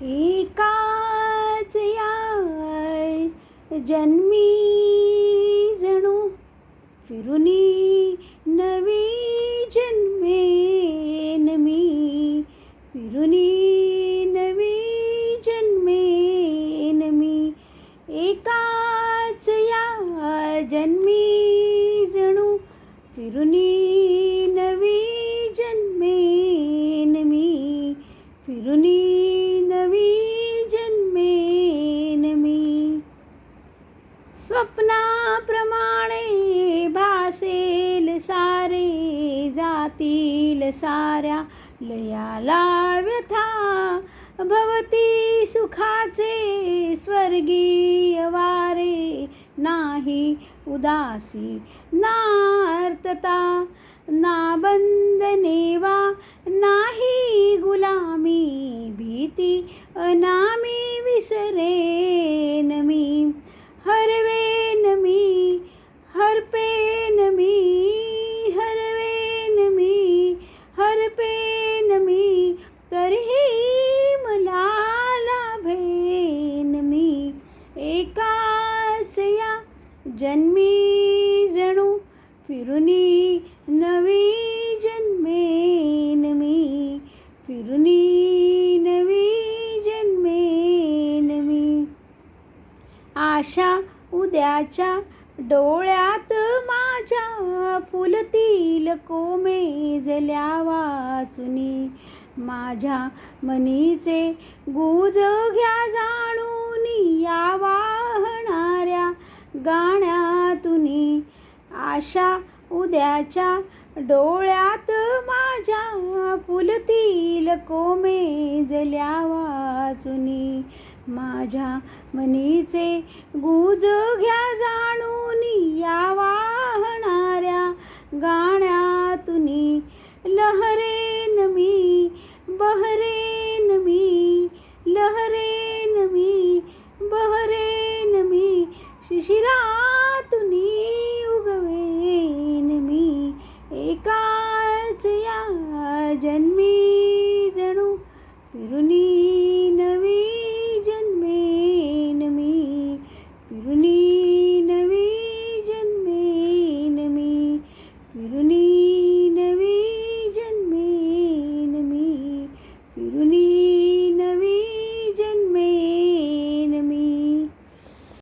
एकाच या जन्मी जणू फिरुनी नवी जन्मेन मी, फिरुनी नवी जन्मेन मी. एकाच या जन्मी जणू फिरुनी नवी जन्मेन मी, फिरुनी नवी जन्मेन मी. स्वप्नाप्रमाणे भासेल सारे, जातील साऱ्या लयाला व्यथा. भवती सुखाचे स्वर्गीय वारे, नाही उदासी ना आर्तता, ना बंधने वा नाही गुलामी. भीती अनामी विसरेन मी, हरवेन मी, हरपेन मी, हरवेन मी, हरपेन मी. तरीही मला लाभेन मी. एकाच या जन्मी जणू फिरुनी नवी जन्मेन मी, फिरुनी नवी जन्मेन मी. आशा उद्याच्या डोळ्यात माझ्या फुलतील कोमेजल्या वाचुनी. माझ्या मनीचे गुज घ्या जाणून या वाहणाऱ्या गाण्यातुनी. आशा उद्याच्या डोळ्यात माझ्या फुलतील कोमेजल्या वाचुनी. माझ्या मनीचे गुज घ्या जाणून या वाहणाऱ्या गाण्यातुनी. लहरेन मी, बहरेन मी, लहरेन मी, बहरेन मी. शिशिरातुनी उगवेन मी. एकाच या जन्मी